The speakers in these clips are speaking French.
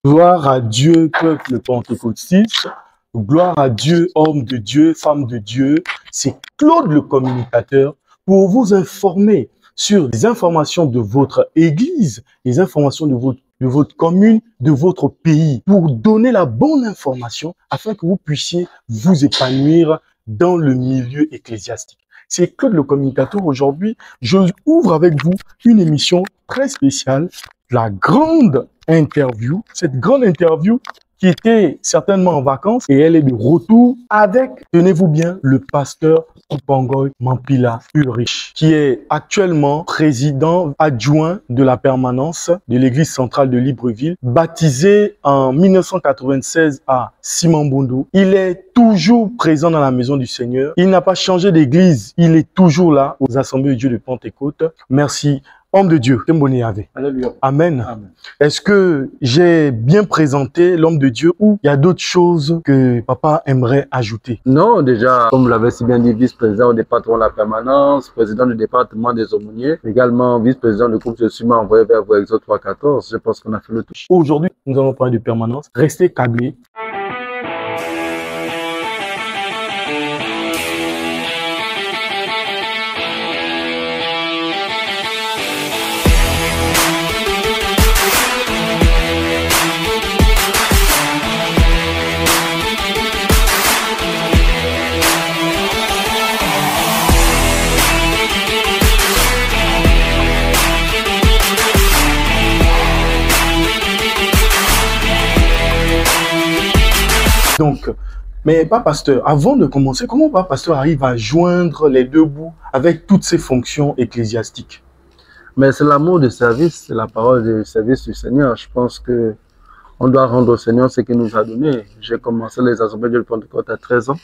Gloire à Dieu, peuple pentecôtiste. Gloire à Dieu, homme de Dieu, femme de Dieu. C'est Claude le communicateur pour vous informer sur les informations de votre église, les informations de votre commune, de votre pays, pour donner la bonne information afin que vous puissiez vous épanouir dans le milieu ecclésiastique. C'est Claude le communicateur. Aujourd'hui, je ouvre avec vous une émission très spéciale, la grande interview, cette grande interview qui était certainement en vacances et elle est de retour avec, tenez-vous bien, le pasteur Kupangoy Mampila Ulrich, qui est actuellement président adjoint de la permanence de l'église centrale de Libreville, baptisé en 1996 à Simambundu. Il est toujours présent dans la maison du Seigneur. Il n'a pas changé d'église. Il est toujours là aux assemblées de Dieu de Pentecôte. Merci. Homme de Dieu, Alléluia. Amen. Amen. Est-ce que j'ai bien présenté l'homme de Dieu ou il y a d'autres choses que papa aimerait ajouter? Non, déjà, comme vous l'avez si bien dit, vice-président au département de la permanence, président du département des aumôniers, également vice-président du groupe Je suis envoyé vers vous, Exode 3.14. Je pense qu'on a fait le tout. Aujourd'hui, nous allons parler de permanence. Restez câblés. Donc, mais pas pasteur, avant de commencer, comment pas pasteur arrive à joindre les deux bouts avec toutes ses fonctions ecclésiastiques? Mais c'est l'amour du service, c'est la parole du service du Seigneur. Je pense que on doit rendre au Seigneur ce qu'il nous a donné. J'ai commencé les assemblées de Pentecôte à 13 ans.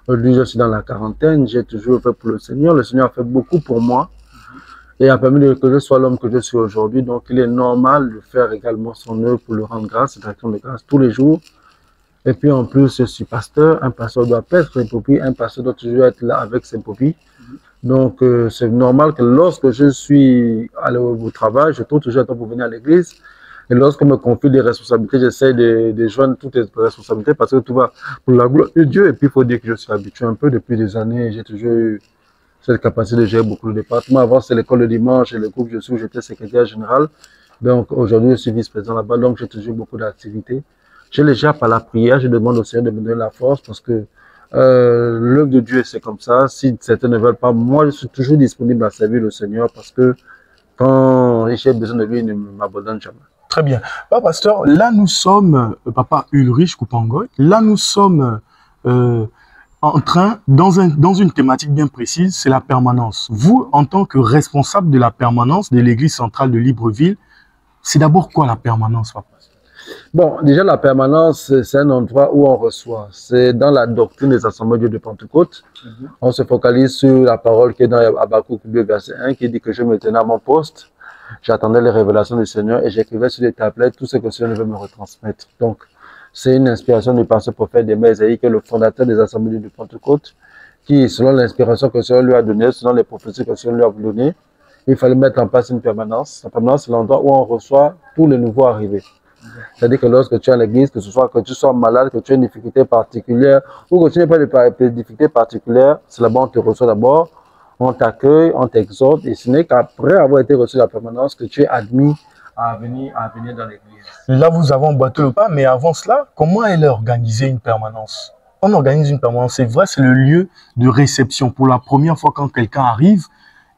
Aujourd'hui, je suis dans la quarantaine. J'ai toujours fait pour le Seigneur. Le Seigneur a fait beaucoup pour moi et a permis que je sois l'homme que je suis aujourd'hui. Donc, il est normal de faire également son œuvre pour le rendre grâce, cette action de grâce tous les jours. Et puis en plus, je suis pasteur. Un pasteur doit paître ses brebis. Un pasteur doit toujours être là avec ses brebis. Donc, c'est normal que lorsque je suis allé au travail, je trouve toujours un temps pour venir à l'église. Et lorsqu'on me confie des responsabilités, j'essaie de joindre toutes les responsabilités parce que tout va pour la gloire de Dieu. Et puis, il faut dire que je suis habitué un peu depuis des années. J'ai toujours eu cette capacité de gérer beaucoup de départements. Avant, c'est l'école le dimanche et le groupe où j'étais secrétaire général. Donc, aujourd'hui, je suis vice-président là-bas. Donc, j'ai toujours beaucoup d'activités. Je les gère par la prière. Je demande au Seigneur de me donner la force parce que l'œuvre de Dieu, c'est comme ça. Si certains ne veulent pas, moi, je suis toujours disponible à servir le Seigneur parce que quand j'ai besoin de lui, il ne m'abandonne jamais. Très bien. Papa pasteur, là nous sommes, papa Ulrich Kupangoy, là nous sommes en train, dans une thématique bien précise, c'est la permanence. Vous, en tant que responsable de la permanence de l'église centrale de Libreville, c'est d'abord quoi la permanence, papa? Bon, déjà la permanence, c'est un endroit où on reçoit. C'est dans la doctrine des assemblées de Dieu de Pentecôte. On se focalise sur la parole qui est dans Habakkuk 2, verset 1, qui dit que je me tenais à mon poste. J'attendais les révélations du Seigneur et j'écrivais sur des tablettes tout ce que le Seigneur veut me retransmettre. Donc, c'est une inspiration du pasteur prophète d'Héber Esaïe, qui est le fondateur des assemblées de Pentecôte, qui, selon l'inspiration que le Seigneur lui a donnée, selon les prophéties que le Seigneur lui a données, il fallait mettre en place une permanence. La permanence, c'est l'endroit où on reçoit tous les nouveaux arrivés. C'est-à-dire que lorsque tu es à l'église, que ce soit que tu sois malade, que tu aies une difficulté particulière, ou que tu n'aies pas de difficulté particulière, c'est là-bas on te reçoit d'abord, on t'accueille, on t'exhorte, et ce n'est qu'après avoir été reçu la permanence que tu es admis à venir dans l'église. Là, vous avez emboîté le pas, mais avant cela, comment elle est organisée une permanence? On organise une permanence, c'est vrai, c'est le lieu de réception. Pour la première fois, quand quelqu'un arrive,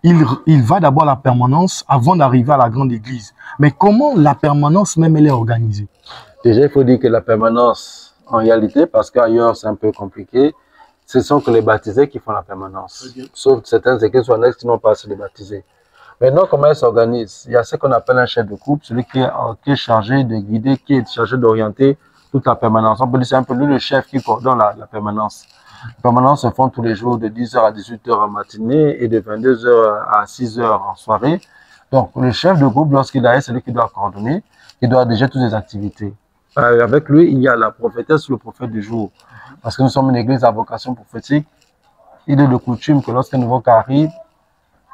il va d'abord à la permanence avant d'arriver à la grande église. Mais comment la permanence même, elle est organisée? Déjà, il faut dire que la permanence, en réalité, parce qu'ailleurs c'est un peu compliqué, ce sont que les baptisés qui font la permanence. Okay. Sauf certaines églises qui n'ont pas assez de baptisés. Maintenant, comment elle s'organise? Il y a ce qu'on appelle un chef de groupe, celui qui est chargé de guider, qui est chargé d'orienter toute la permanence. On peut dire que c'est un peu lui le chef qui coordonne la permanence. Les permanences se font tous les jours de 10h à 18h en matinée et de 22h à 6h en soirée. Donc, le chef de groupe, lorsqu'il arrive, c'est lui qui doit coordonner, qui doit déjà toutes les activités. Avec lui, il y a la prophétesse ou le prophète du jour. Parce que nous sommes une église à vocation prophétique. Il est de coutume que lorsqu'un nouveau cas arrive,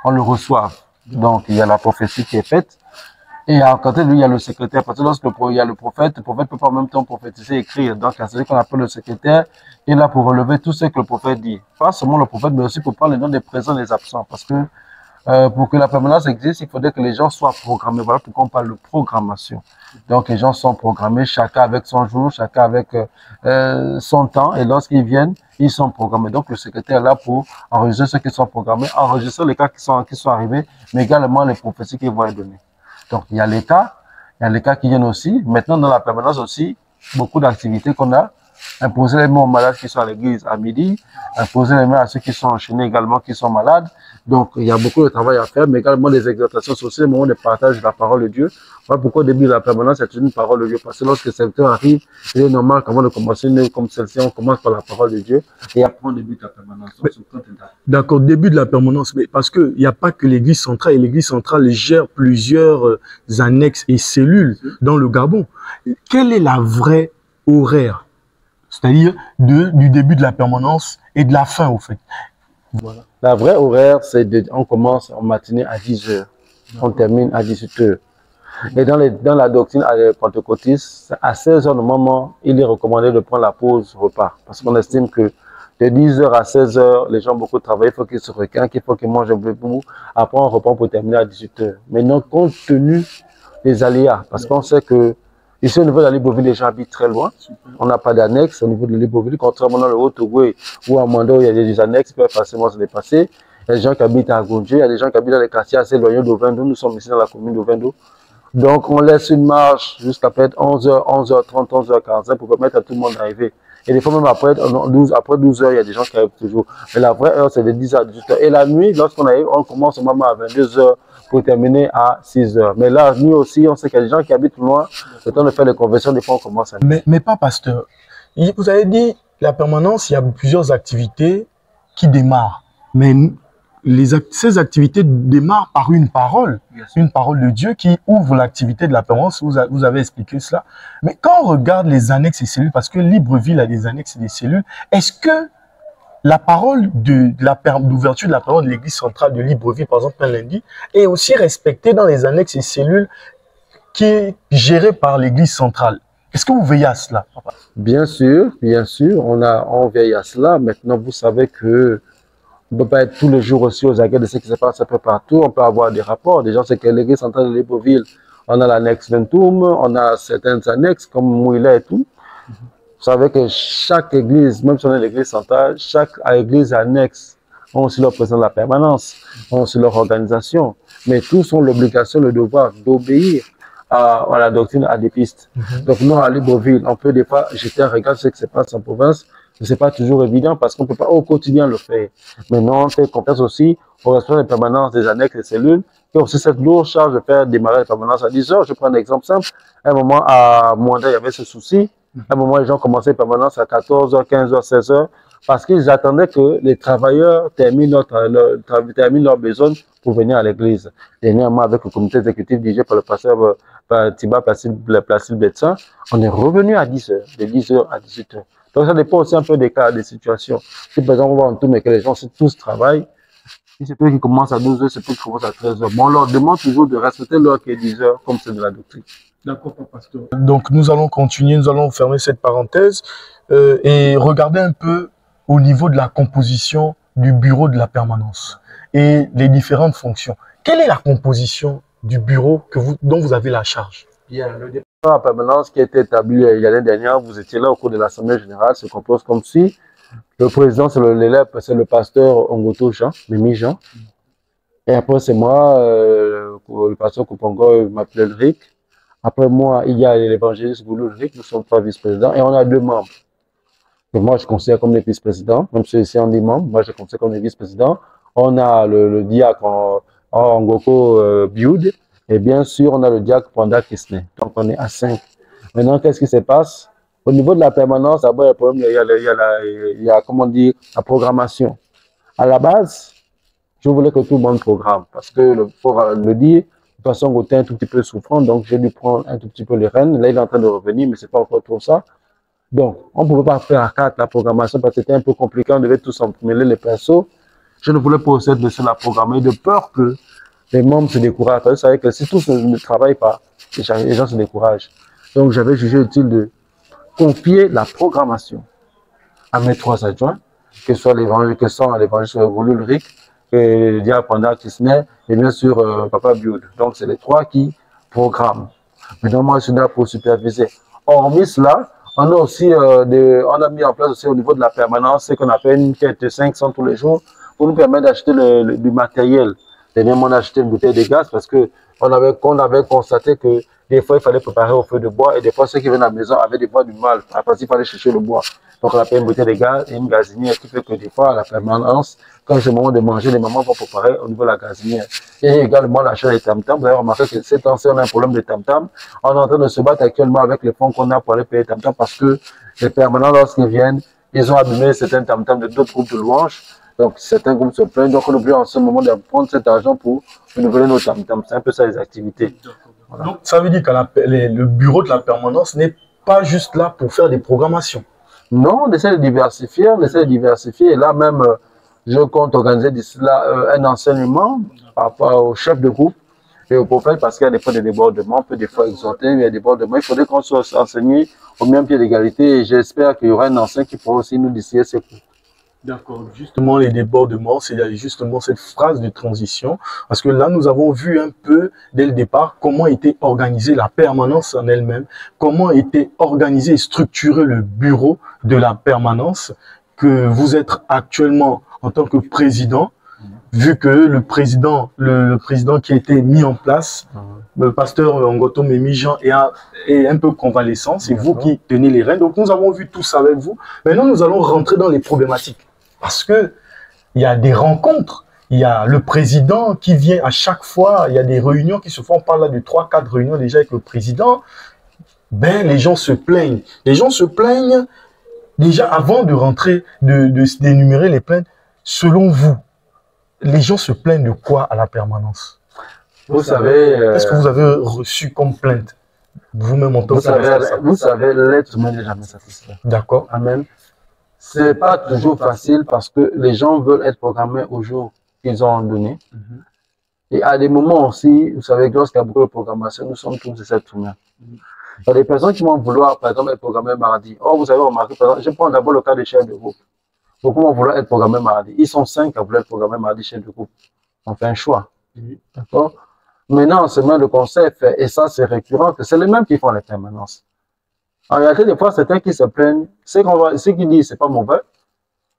on le reçoive. Donc, il y a la prophétie qui est faite. Et à côté de lui, il y a le secrétaire. Parce que lorsque il y a le prophète peut pas en même temps prophétiser et écrire. Donc, il y a celui qu'on appelle le secrétaire. Il est là pour relever tout ce que le prophète dit. Pas seulement le prophète, mais aussi pour prendre les noms des présents et des absents. Parce que pour que la permanence existe, il faudrait que les gens soient programmés. Voilà pourquoi on parle de programmation. Donc, les gens sont programmés, chacun avec son jour, chacun avec son temps. Et lorsqu'ils viennent, ils sont programmés. Donc, le secrétaire est là pour enregistrer ceux qui sont programmés, enregistrer les cas qui sont arrivés, mais également les prophéties qu'il va donner. Donc, il y a les cas qui viennent aussi. Maintenant, dans la permanence aussi, beaucoup d'activités qu'on a. Imposer les mains aux malades qui sont à l'église à midi, imposer les mains à ceux qui sont enchaînés également, qui sont malades. Donc, il y a beaucoup de travail à faire, mais également des exhortations sociales, des moments de partage de la parole de Dieu. Voilà pourquoi au début de la permanence, c'est une parole de Dieu. Parce que lorsque le serviteur arrive, il est normal qu'avant de commencer une comme celle-ci, on commence par la parole de Dieu et après on débute la permanence. D'accord, début de la permanence, mais parce qu'il n'y a pas que l'église centrale, et l'église centrale gère plusieurs annexes et cellules dans le Gabon. Quel est la vraie horaire? C'est-à-dire du début de la permanence et de la fin, au fait. Voilà. La vraie horaire, c'est on commence en matinée à 10 h, on termine à 18 h. Et dans la doctrine pentecôtiste, à 16 h, normalement, il est recommandé de prendre la pause repas. Parce qu'on estime que de 10 h à 16 h, les gens ont beaucoup travaillé, il faut qu'ils se requinquent, il faut qu'ils mangent un peu pour. Après, on reprend pour terminer à 18 h. Maintenant, compte tenu des aléas, parce qu'on sait que ici, au niveau de la Libreville, les gens habitent très loin. On n'a pas d'annexe au niveau de la Libreville. Contrairement dans le Haut-Togo ou à Mando, où il y a des annexes qui peuvent facilement se dépasser. Il y a des gens qui habitent à Gondje, il y a des gens qui habitent dans les quartiers assez éloignés d'Ovendo. Nous sommes ici dans la commune d'Ovendo. Donc, on laisse une marche jusqu'à peut-être 11 h, 11 h 30, 11 h 45 pour permettre à tout le monde d'arriver. Et des fois, même après 12 h, il y a des gens qui arrivent toujours. Mais la vraie heure, c'est de 10 h à 18 h. Et la nuit, lorsqu'on arrive, on commence au moment à 22 h. Pour terminer à 6 h. Mais là, nous aussi, on sait qu'il y a des gens qui habitent loin. Le temps de faire les conversions, des fois, on commence à... Mais pas pasteur. Vous avez dit, la permanence, il y a plusieurs activités qui démarrent. Mais ces activités démarrent par une parole de Dieu qui ouvre l'activité de la permanence. Vous avez expliqué cela. Mais quand on regarde les annexes et cellules, parce que Libreville a des annexes et des cellules, est-ce que la parole d'ouverture de la parole de l'église centrale de Libreville, par exemple, un lundi, est aussi respectée dans les annexes et cellules qui est gérée par l'église centrale? Est-ce que vous veillez à cela, papa? Bien sûr, on veille à cela. Maintenant, vous savez que on ne peut pas être tous les jours aussi aux aguets de ce qui se passe un peu partout. On peut avoir des rapports. Déjà, c'est que l'église centrale de Libreville, on a l'annexe Ventoum, on a certaines annexes comme Mouila et tout. Vous savez que chaque église, même si on est l'église centrale, chaque église annexe ont aussi leur président de la permanence, ont aussi leur organisation. Mais tous ont l'obligation, le devoir d'obéir à la doctrine adépiste. Donc nous, à Libreville, on peut des fois jeter un regard sur ce qui se passe en province. Mais ce n'est pas toujours évident parce qu'on ne peut pas au quotidien le faire. Maintenant, on fait confiance aussi aux responsables de permanence des annexes et cellules qui ont aussi cette lourde charge de faire démarrer la permanence à 10 h. Je prends un exemple simple. À un moment, à Mwanda, il y avait ce souci. À un moment, les gens commençaient permanence à 14 h, 15 h, 16 h, parce qu'ils attendaient que les travailleurs terminent leurs besoins pour venir à l'église. Dernièrement, avec le comité exécutif dirigé par le pasteur Tiba Placide Betsa, on est revenu à 10 h, de 10 h à 18 h. Donc, ça dépend aussi un peu des cas, des situations. Si par exemple, on va en tout, mais que les gens tous travaillent, si c'est peu qui commence à 12 h, c'est peu qui commence à 13 h. Bon, on leur demande toujours de respecter l'heure qui est 10 h, comme c'est de la doctrine. D'accord, pasteur. Donc, nous allons continuer, nous allons fermer cette parenthèse et regarder un peu au niveau de la composition du bureau de la permanence et les différentes fonctions. Quelle est la composition du bureau dont vous avez la charge? Bien, le départ de la permanence qui a été établi l'année dernière, vous étiez là au cours de l'Assemblée générale, se compose comme si le président, c'est l'élève, c'est le pasteur Ongoto Jean, Mimi Jean. Et après, c'est moi, le pasteur Koupongo m'appelle Rick. Après moi, il y a l'évangéliste Goulou Rick, nous sommes 3 vice-présidents et on a 2 membres. Et moi, je considère comme les vice-présidents, même si ici on dit membres, moi je considère comme les vice-présidents. On a le diacre Ngoko Bioud, et bien sûr, on a le diacre Panda Kisne. Donc, on est à 5. Maintenant, qu'est-ce qui se passe? Au niveau de la permanence, d'abord, il y a, comment dire, la programmation. À la base, je voulais que tout le monde programme, parce que, pour le dire, de toute façon, Gauthier est un tout petit peu souffrant, donc j'ai dû prendre un tout petit peu les rênes. Là, il est en train de revenir, mais c'est pas encore trop ça. Donc, on ne pouvait pas faire à 4 la programmation parce que c'était un peu compliqué, on devait tous mêler les pinceaux. Je ne voulais pas aussi laisser la programmer de peur que les membres se découragent. Vous savez que si tous ne travaillent pas, les gens se découragent. Donc, j'avais jugé utile de confier la programmation à mes 3 adjoints, que ce soit l'évangéliste Goulou Ulrich, le diacre Panda Kisner et bien sûr Papa Bioud. Donc, c'est les 3 qui programment. Maintenant, moi, je suis là pour superviser. Hormis cela, on a aussi on a mis en place aussi au niveau de la permanence ce qu'on appelle une quête de 500 tous les jours pour nous permettre d'acheter du matériel. Dernièrement, on a acheté une bouteille de gaz parce que on avait constaté que des fois, il fallait préparer au feu de bois et des fois, ceux qui venaient à la maison avaient des fois du mal. Après, il fallait chercher le bois. Donc, on a payé une bouteille de gaz et une gazinière qui fait que des fois, à la permanence, quand c'est le moment de manger, les mamans vont préparer au niveau de la gazinière. Et également l'achat des tam-tams. Vous avez remarqué que ces temps-ci, on a un problème de tam-tams. On est en train de se battre actuellement avec les fonds qu'on a pour aller payer tam-tams parce que les permanents, lorsqu'ils viennent, ils ont abîmé certains tam-tams de d'autres groupes de louanges. Donc, certains groupes se plaignent. Donc, on oublie en ce moment de prendre cet argent pour renouveler nos tam-tams. C'est un peu ça les activités. Voilà. Donc, ça veut dire que le bureau de la permanence n'est pas juste là pour faire des programmations. Non, on essaie de diversifier, Et là même, je compte organiser d'ici là un enseignement par rapport au chef de groupe et au prophète parce qu'il y a des fois des débordements, on peut des fois exhorter, mais il y a des débordements. Il faudrait qu'on soit enseigné au même pied d'égalité et j'espère qu'il y aura un enseignant qui pourra aussi nous distiller ces cours. D'accord, justement les débordements, c'est justement cette phrase de transition, parce que là nous avons vu un peu dès le départ comment était organisée la permanence en elle-même, comment était organisé et structuré le bureau de la permanence, que vous êtes actuellement en tant que président, vu que le président qui a été mis en place, le pasteur Ngoto Mémi-Jean est un peu convalescent, c'est vous qui tenez les rênes, donc nous avons vu tout ça avec vous. Maintenant nous allons rentrer dans les problématiques. Parce que il y a des rencontres, il y a le président qui vient à chaque fois, il y a des réunions qui se font, on parle là de 3-4 réunions déjà avec le président. Ben, les gens se plaignent. Les gens se plaignent déjà avant de rentrer, d'énumérer les plaintes. Selon vous, les gens se plaignent de quoi à la permanence? Vous savez... Qu'est-ce que vous avez reçu comme plainte? Vous-même en tant que... Vous savez, l'être humain n'est jamais satisfait. D'accord. Amen. C'est pas toujours facile parce que les gens veulent être programmés au jour qu'ils ont donné. Et à des moments aussi, vous savez, lorsqu'il y a beaucoup de programmation, nous sommes tous des êtres humains. Il y a des personnes qui vont vouloir, par exemple, être programmées mardi. Oh, vous avez remarqué, par exemple, je prends d'abord le cas des chefs de groupe. Beaucoup vont vouloir être programmés mardi. Ils sont 5 à vouloir être programmés mardi, chefs de groupe. On fait un choix. D'accord? Maintenant, c'est même le conseil fait, et ça, c'est récurrent, que c'est les mêmes qui font les permanences. En réalité, des fois, certains qui se plaignent, ce qu'ils disent, c'est pas mauvais,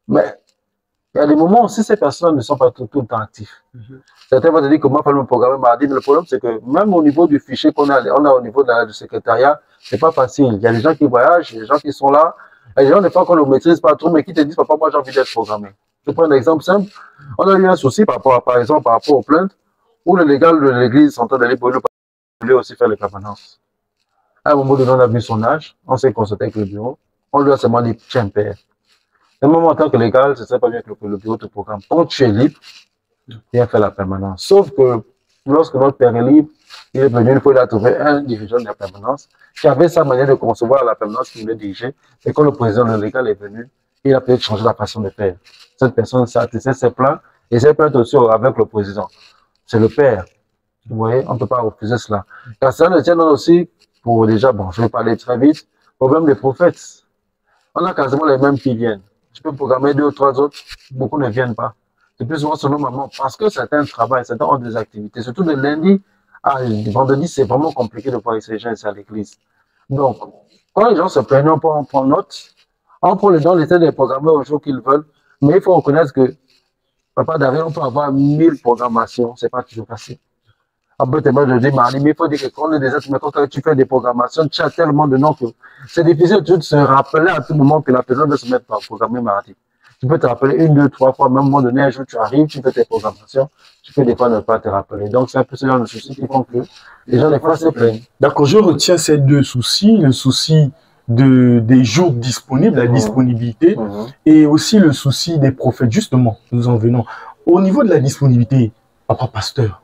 mais il y a des moments où si ces personnes ne sont pas tout le temps actifs. Certains vont te dire comment faire le programme mardi, mais le problème, c'est que même au niveau du fichier qu'on a au niveau du secrétariat, c'est pas facile. Il y a des gens qui voyagent, il y a des gens qui sont là, il y a des gens, des fois, qu'on ne maîtrise pas trop, mais qui te disent, papa, moi, j'ai envie d'être programmé. Je prends un exemple simple. On a eu un souci par exemple, par rapport aux plaintes, où le légal de l'église s'entend d'aller pour le aussi faire les permanences. À un moment donné, on a vu son âge, on s'est consulté avec le bureau, on lui a seulement dit, tiens, père. À un moment, en tant que légal, ce serait pas bien que le bureau te programme. Quand tu es libre, viens faire la permanence. Sauf que lorsque notre père est libre, il est venu, une fois, il a trouvé un dirigeant de la permanence qui avait sa manière de concevoir la permanence qu'il voulait diriger. Et quand le président le légal est venu, il a peut-être changé la façon de faire. Cette personne s'est attestée ses plaintes et s'est plainte aussi avec le président. C'est le père. Vous voyez, on ne peut pas refuser cela. Car ça ne tient aussi pour déjà, bon, je vais parler très vite, problème des prophètes. On a quasiment les mêmes qui viennent. Je peux programmer 2 ou 3 autres, beaucoup ne viennent pas. C'est plus souvent selon maman, parce que certains travaillent, certains ont des activités. Surtout de lundi à vendredi, c'est vraiment compliqué de voir ces gens ici à l'église. Donc, quand les gens se plaignent, on prend note, on prend les gens, on essaie de les programmer au jour qu'ils veulent, mais il faut reconnaître que, papa David, on peut avoir 1000 programmations, c'est pas toujours facile. On peut te dire, mais il faut dire que quand on est des êtres humains, quand tu fais des programmations, tu as tellement de noms que c'est difficile de se rappeler à tout moment que la personne veut se mettre à programmer mardi. Tu peux te rappeler 1, 2, 3 fois, même à un moment donné, un jour tu arrives, tu fais tes programmations, tu peux des fois ne pas te rappeler. Donc c'est un peu ce genre de soucis qui font que les gens des fois se plaignent. D'accord, je retiens ces 2 soucis, le souci des jours disponibles, la disponibilité, et aussi le souci des prophètes. Justement, nous en venons. Au niveau de la disponibilité, papa pasteur,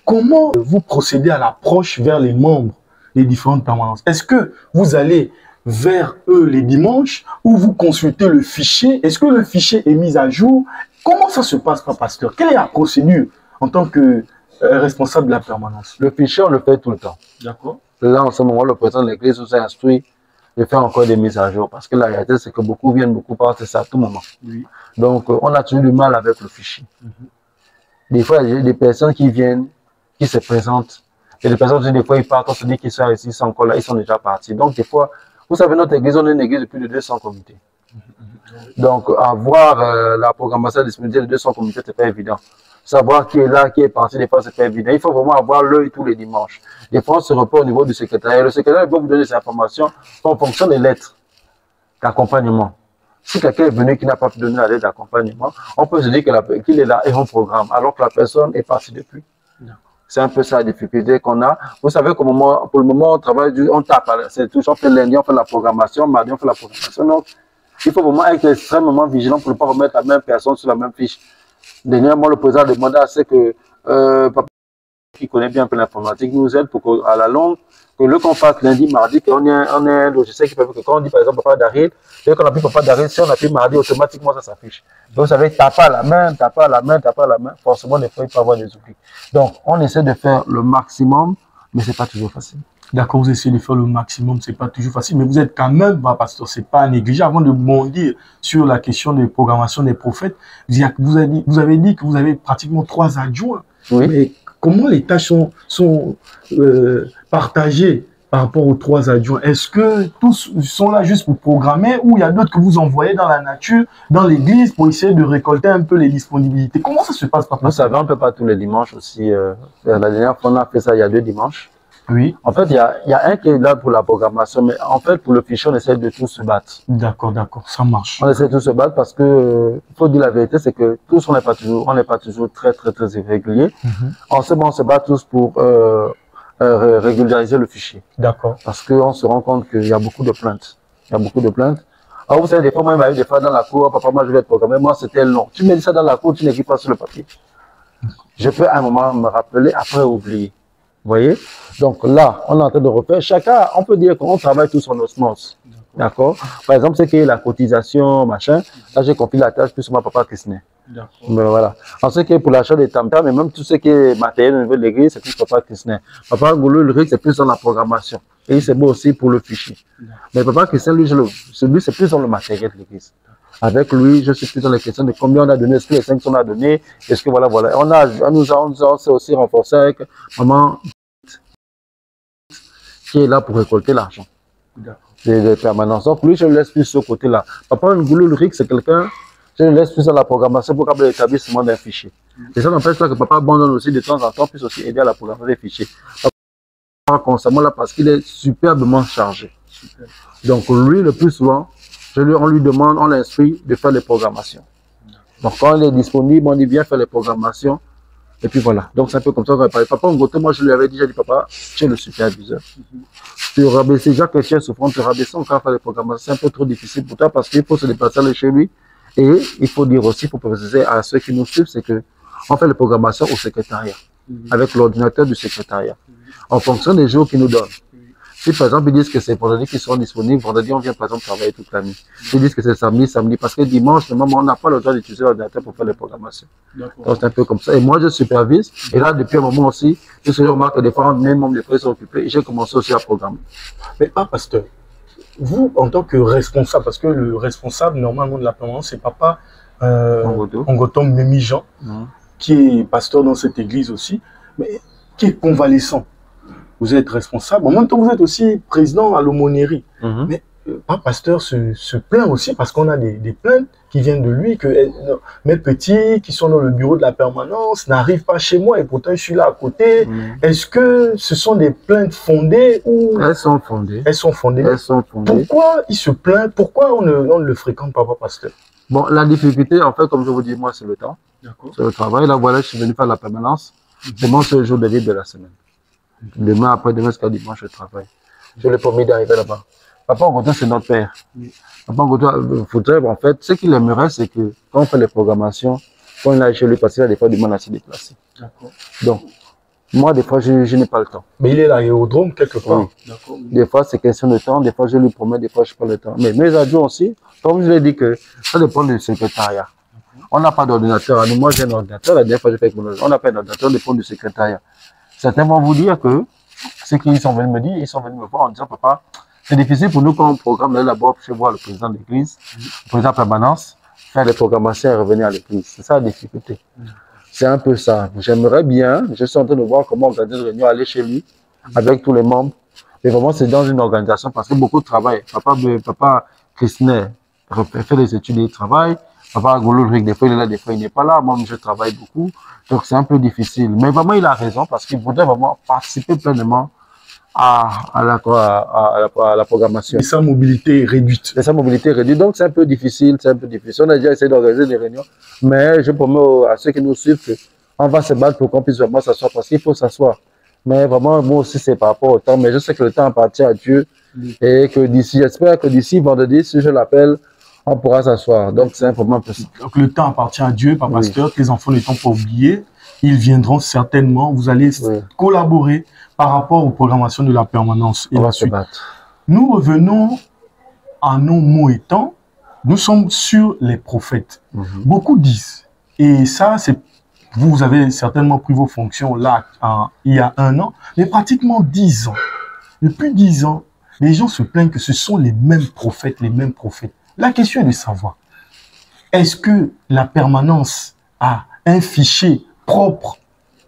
comment vous procédez à l'approche vers les membres des différentes permanences? Est-ce que vous allez vers eux les dimanches ou vous consultez le fichier? Est-ce que le fichier est mis à jour? Comment ça se passe, papa pasteur? Quelle est la procédure en tant que responsable de la permanence. Le fichier, on le fait tout le temps. D'accord. Là, en ce moment, le président de l'église nous a instruit de faire encore des mises à jour. Parce que la réalité, c'est que beaucoup viennent, beaucoup partent, c'est à tout moment. Oui. Donc, on a toujours du mal avec le fichier. Des fois, il y a des personnes qui viennent, qui se présentent. Et des personnes, des fois, ils partent, on se dit qu'ils sont ici, ils sont encore là, ils sont déjà partis. Donc, des fois, vous savez, notre église, on est une église de plus de 200 comités. Donc, avoir la programmation disponible de 200 comités, c'est pas évident. Savoir qui est là, qui est parti, des fois, c'est pas évident. Il faut vraiment avoir l'œil tous les dimanches. Des fois, on se repose au niveau du secrétariat. Le secrétariat peut vous donner ces informations en fonction des lettres d'accompagnement. Si quelqu'un est venu qui n'a pas pu donner la lettre d'accompagnement, on peut se dire qu'il est là et on programme, alors que la personne est partie depuis. C'est un peu ça la difficulté qu'on a. Vous savez qu'au moment, pour le moment, on travaille, on tape. C'est toujours fait lundi, on fait la programmation, mardi, on fait la programmation. Donc, il faut vraiment être extrêmement vigilant pour ne pas remettre la même personne sur la même fiche. Dernièrement, le président a demandé à ce que papa, qui connaît bien un peu l'informatique, nous aide pour qu'à la longue, que le qu'on fasse lundi, mardi, qu'on ait un logiciel qui permet que quand on dit par exemple papa d'Aril, dès qu'on appuie papa d'Aril, si on appuie mardi, automatiquement ça s'affiche. Donc vous savez, taper à la main, taper à la main, taper à la main, forcément des fois il peut y avoir des oublis. Donc on essaie de faire le maximum, mais c'est pas toujours facile. D'accord, vous essayez de faire le maximum, c'est pas toujours facile, mais vous êtes quand même, bah, pasteur, c'est pas négligé. Avant de bondir sur la question de programmation des prophètes, vous avez dit que vous avez pratiquement 3 adjoints. Oui. Mais comment les tâches sont partagées par rapport aux 3 adjoints? Est-ce que tous sont là juste pour programmer ou il y a d'autres que vous envoyez dans la nature, dans l'église, pour essayer de récolter un peu les disponibilités? Comment ça se passe, papa? Vous savez, on ne peut pas tous les dimanches aussi. La dernière fois, on a fait ça il y a 2 dimanches. Oui. En fait, il y a un qui est là pour la programmation, mais en fait, pour le fichier, on essaie de tous se battre. D'accord, ça marche. On essaie de tous se battre parce que, il faut dire la vérité, c'est que tous, on n'est pas toujours très irréguliers. En ce moment, on se bat tous pour régulariser le fichier. D'accord. Parce qu'on se rend compte qu'il y a beaucoup de plaintes. Alors, vous savez, des fois, moi, il m'arrive des fois dans la cour, papa, moi, je vais être programmé, moi, c'était long. Tu mets ça dans la cour, tu n'écris pas sur le papier. Je peux à un moment me rappeler, après oublier. Vous voyez? Donc là, on est en train de refaire. Chacun, on peut dire qu'on travaille tous en osmose. D'accord? Par exemple, ce qui est la cotisation, machin, là, j'ai confié la tâche plus sur ma papa Christian. Mais voilà. En ce qui est pour l'achat des tam-tams, et même tout ce qui est matériel au niveau de l'église, c'est plus papa Christian. Papa Goulou, le c'est plus dans la programmation. Et c'est beau aussi pour le fichier. Mais papa Christian, lui, c'est plus dans le matériel de l'église. Avec lui, je suis plus dans les questions de combien on a donné, est-ce que les 5 on a donné, est-ce que voilà. On nous a aussi renforcé avec maman qui est là pour récolter l'argent. De permanence. Donc lui, je le laisse plus ce côté-là. Papa Ngoulou, le RIC, c'est quelqu'un, je le laisse plus dans la programmation pour qu'il l'établissement d'un fichier. Et ça n'empêche pas que papa abandonne aussi de temps en temps, puisse aussi aider à la programmation des fichiers. Papa constamment là parce qu'il est superbement chargé. Donc lui, le plus souvent, on lui demande, on l'instruit de faire les programmations. Donc quand il est disponible, on dit viens faire les programmations. Et puis voilà. Donc c'est un peu comme ça qu'on va parler. Papa Ngoto, moi je lui avais déjà dit, papa, tu es le superviseur. Tu rabaisser Jacques Chrétien souffrant, tu rabaisser encore faire les programmations. C'est un peu trop difficile pour toi parce qu'il faut se déplacer aller chez lui. Et il faut dire aussi, pour préciser à ceux qui nous suivent, c'est que on fait les programmations au secrétariat, avec l'ordinateur du secrétariat, en fonction des jours qu'ils nous donnent. Si par exemple ils disent que c'est vendredi qu'ils seront disponibles, vendredi on vient par exemple travailler toute la nuit. S'ils disent que c'est samedi, parce que dimanche, normalement on n'a pas le droit d'utiliser l'ordinateur pour faire les programmations. Donc c'est un peu comme ça. Et moi je supervise, et là depuis un moment aussi, je remarque que des fois même membres des frères sont occupés, et j'ai commencé aussi à programmer. Mais pas pasteur, vous en tant que responsable, parce que le responsable normalement de la permanence c'est papa Ngotom Memijan, qui est pasteur dans cette église aussi, mais qui est convalescent. Vous êtes responsable. En même temps, vous êtes aussi président à l'aumônerie. Mais pasteur se plaint aussi parce qu'on a des plaintes qui viennent de lui, que mes petits qui sont dans le bureau de la permanence n'arrivent pas chez moi et pourtant je suis là à côté. Est-ce que ce sont des plaintes fondées ou... Elles sont fondées. Elles sont fondées. Elles sont fondées. Pourquoi il se plaint? Pourquoi on ne le fréquente pas, pasteur? Bon, la difficulté, en fait, comme je vous dis, moi, c'est le temps. C'est le travail. Là, voilà, je suis venu faire la permanence. C'est mon seul jour de libre de la semaine. Demain, après-demain, jusqu'à dimanche, je travaille. Je l'ai promis d'arriver là-bas. Papa Ngoto, c'est notre père. Papa Ngoto, faudrait, en fait, ce qu'il aimerait, c'est que quand on fait les programmations, quand il est chez lui, parce qu'il a des fois du mal à se déplacer. Donc, moi, des fois, je n'ai pas le temps. Mais il est à l'aérodrome quelque part. Oui. Des fois, c'est question de temps. Des fois, je lui promets, des fois, je n'ai pas le temps. Mais mes adjoints aussi, comme je l'ai dit, que ça dépend du secrétariat. On n'a pas d'ordinateur. Moi, j'ai un ordinateur. La dernière fois, j'ai fait avec mon ordinateur. On n'a pas d'ordinateur, dépend du secrétariat. Certains vont vous dire que ceux qui sont venus me dire, ils sont venus me voir en disant, papa, c'est difficile pour nous quand on programme d'aller là-bas chez voir le président de l'église, le président de permanence, faire des programmations et revenir à l'église. C'est ça la difficulté. C'est un peu ça. J'aimerais bien, je suis en train de voir comment organiser une réunion, aller chez lui, avec tous les membres. Mais vraiment, c'est dans une organisation parce que beaucoup de travail. Papa Christner fait des études et il travaille. Papa Goloric, des fois il est là, des fois il n'est pas là. Moi, je travaille beaucoup. Donc, c'est un peu difficile. Mais vraiment, il a raison parce qu'il voudrait vraiment participer pleinement à la programmation. Et sa mobilité est réduite. Et sa mobilité est réduite. Donc, c'est un peu difficile. C'est un peu difficile. On a déjà essayé d'organiser des réunions. Mais je promets à ceux qui nous suivent qu'on va se battre pour qu'on puisse vraiment s'asseoir parce qu'il faut s'asseoir. Mais vraiment, moi aussi, c'est par rapport au temps. Mais je sais que le temps appartient à Dieu. Et que d'ici, j'espère que d'ici vendredi, si je l'appelle, on pourra s'asseoir. Donc, c'est vraiment possible. Donc, le temps appartient à Dieu, Papa Pasteur, que les enfants n'étant pas oubliés. Ils viendront certainement. Vous allez collaborer par rapport aux programmations de la permanence. Et on va se battre. Nous revenons à nos mots étant, nous sommes sur les prophètes. Beaucoup disent, et ça, c'est vous avez certainement pris vos fonctions là, il y a 1 an, mais pratiquement 10 ans. Depuis 10 ans, les gens se plaignent que ce sont les mêmes prophètes, les mêmes prophètes. La question est de savoir, est-ce que la permanence a un fichier propre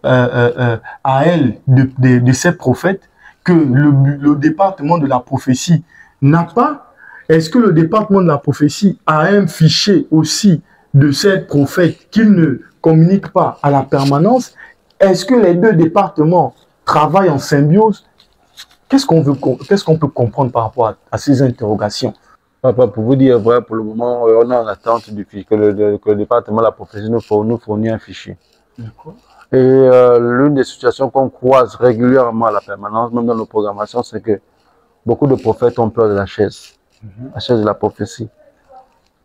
à elle de ces prophètes que le département de la prophétie n'a pas? Est-ce que le département de la prophétie a un fichier aussi de ces prophètes qu'il ne communique pas à la permanence? Est-ce que les deux départements travaillent en symbiose? Qu'est-ce qu'on peut comprendre par rapport à ces interrogations? Papa, pour vous dire vrai, pour le moment, on est en attente du fichier, que le département de la prophétie nous fournit un fichier. Et l'une des situations qu'on croise régulièrement à la permanence, même dans nos programmations, c'est que beaucoup de prophètes ont peur de la chaise de la prophétie.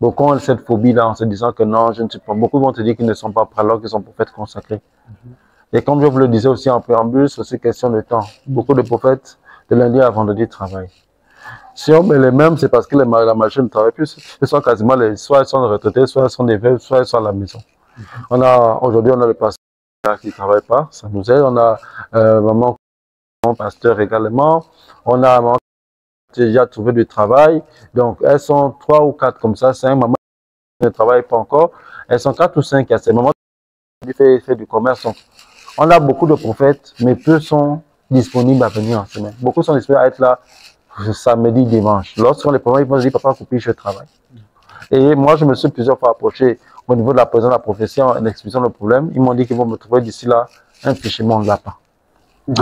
Beaucoup ont cette phobie-là en se disant que non, je ne suis pas. Beaucoup vont te dire qu'ils ne sont pas prêts alors qu'ils sont prophètes consacrés. Et comme je vous le disais aussi en préambule, c'est aussi question de temps. Beaucoup de prophètes, de lundi à vendredi, travaillent. Si on met les mêmes, c'est parce que la machine ne travaille plus. Ils sont quasiment soit ils sont retraités, soit ils sont des veuves, soit ils sont à la maison. Aujourd'hui, on a le pasteur qui ne travaille pas, ça nous aide. On a maman pasteur également. On a maman qui a déjà trouvé du travail. Donc, elles sont 3 ou 4 comme ça, 5. Maman ne travaille pas encore. Elles sont 4 ou 5 à ces moments qui fait du commerce. On a beaucoup de prophètes, mais peu sont disponibles à venir en semaine. Beaucoup sont disponibles à être là samedi, dimanche. Lorsqu'on les prophètes, ils vont dire, papa, couper, je travaille. Et moi, je me suis plusieurs fois approché au niveau de la présidence de la prophétie en expliquant le problème. Ils m'ont dit qu'ils vont me trouver d'ici là un fichier, mais on ne l'a pas.